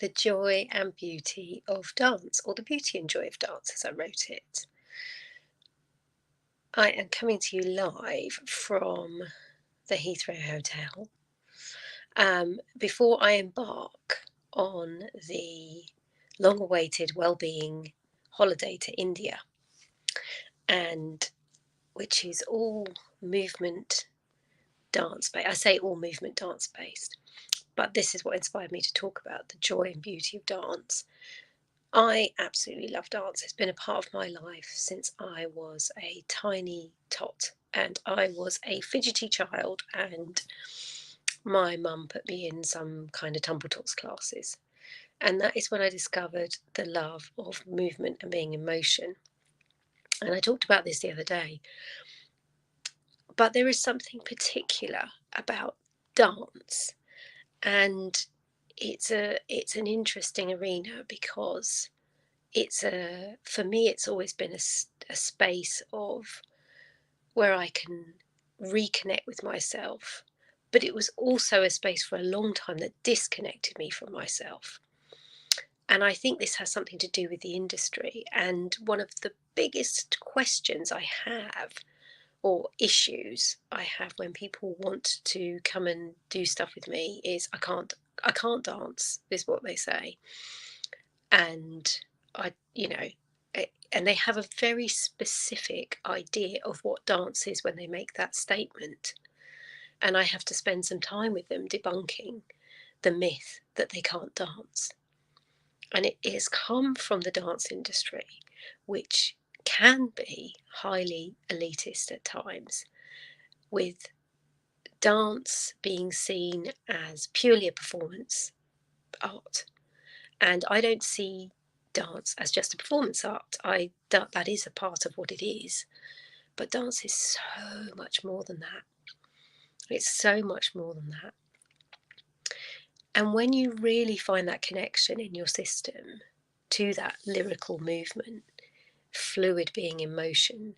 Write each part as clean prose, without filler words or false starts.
The Joy and Beauty of Dance, or The Beauty and Joy of Dance, as I wrote it. I am coming to you live from the Heathrow Hotel before I embark on the long-awaited well-being holiday to India, and which is all movement dance based. I say all movement dance based, but this is what inspired me to talk about the joy and beauty of dance. I absolutely love dance. It's been a part of my life since I was a tiny tot, and I was a fidgety child, and my mum put me in some kind of tumble tots classes. And that is when I discovered the love of movement and being in motion. And I talked about this the other day, but there is something particular about dance, and it's an interesting arena because for me it's always been a space of where I can reconnect with myself, but it was also a space for a long time that disconnected me from myself. And I think this has something to do with the industry. And one of the biggest questions I have, or issues I have, when people want to come and do stuff with me is I can't dance, is what they say. And and they have a very specific idea of what dance is when they make that statement. And I have to spend some time with them debunking the myth that they can't dance. And it has come from the dance industry, which can be highly elitist at times, with dance being seen as purely a performance art. And I don't see dance as just a performance art. That is a part of what it is, but dance is so much more than that. It's so much more than that. And when you really find that connection in your system to that lyrical movement, fluid being in motion,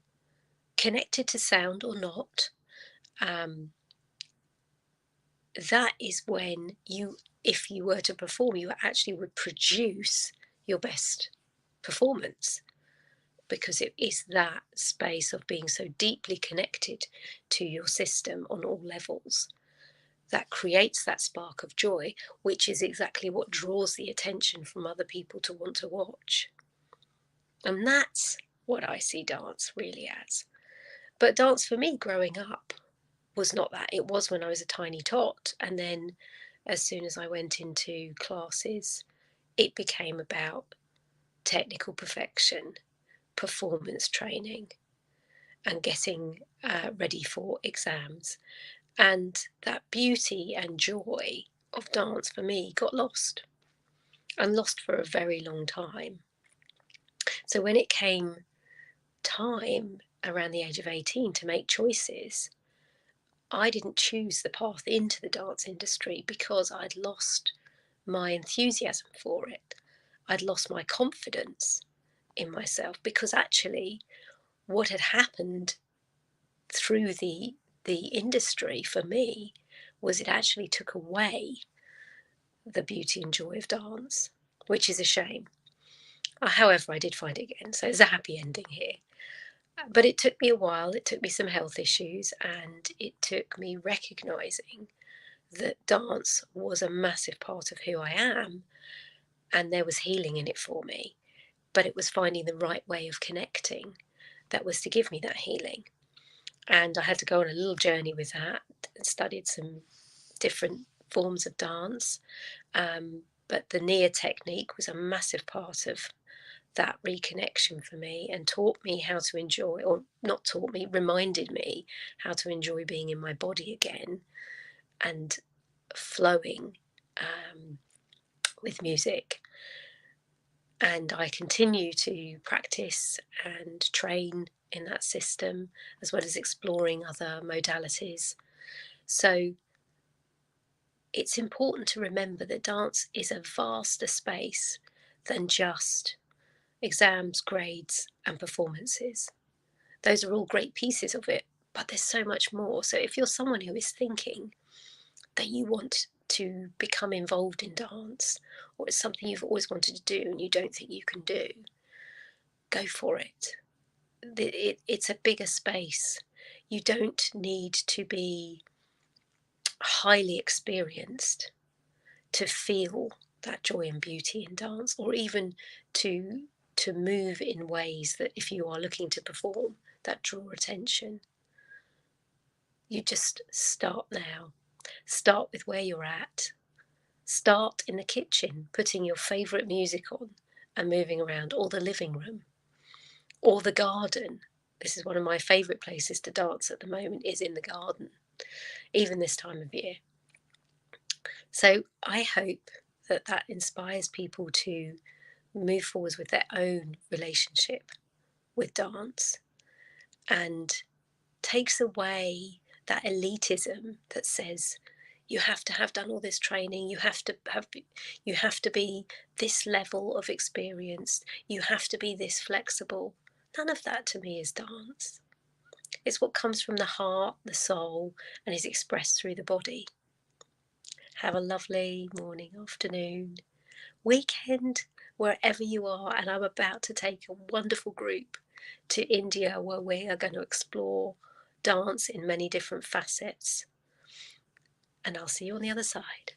connected to sound or not, that is when if you were to perform, you actually would produce your best performance, because it is that space of being so deeply connected to your system on all levels that creates that spark of joy, which is exactly what draws the attention from other people to want to watch. And that's what I see dance really as. But dance for me growing up was not that. It was when I was a tiny tot. And then as soon as I went into classes, it became about technical perfection, performance training, and getting ready for exams. And that beauty and joy of dance for me got lost, and lost for a very long time. So when it came time around the age of 18 to make choices, I didn't choose the path into the dance industry because I'd lost my enthusiasm for it. I'd lost my confidence in myself, because actually what had happened through the industry for me was it actually took away the beauty and joy of dance, which is a shame. However, I did find it again, so there's a happy ending here. But it took me a while. It took me some health issues, and it took me recognizing that dance was a massive part of who I am, and there was healing in it for me. But it was finding the right way of connecting that was to give me that healing. And I had to go on a little journey with that, and studied some different forms of dance. But the Nia technique was a massive part of that reconnection for me, and taught me how to enjoy, or not taught me, reminded me how to enjoy being in my body again and flowing with music. And I continue to practice and train in that system, as well as exploring other modalities. So it's important to remember that dance is a vaster space than just exams, grades, and performances. Those are all great pieces of it, but there's so much more. So if you're someone who is thinking that you want to become involved in dance, or it's something you've always wanted to do and you don't think you can do, go for it. It's a bigger space. You don't need to be highly experienced to feel that joy and beauty in dance, or even to move in ways that, if you are looking to perform, that draw attention. You just start now. Start with where you're at. Start in the kitchen, putting your favourite music on and moving around, or the living room, or the garden. This is one of my favourite places to dance at the moment, is in the garden, even this time of year. So I hope that that inspires people to move forwards with their own relationship with dance, and takes away that elitism that says you have to have done all this training, you have to be this level of experience, you have to be this flexible. None of that to me is dance. It's what comes from the heart, the soul, and is expressed through the body. Have a lovely morning, afternoon, weekend, wherever you are. And I'm about to take a wonderful group to India, where we are going to explore dance in many different facets. And I'll see you on the other side.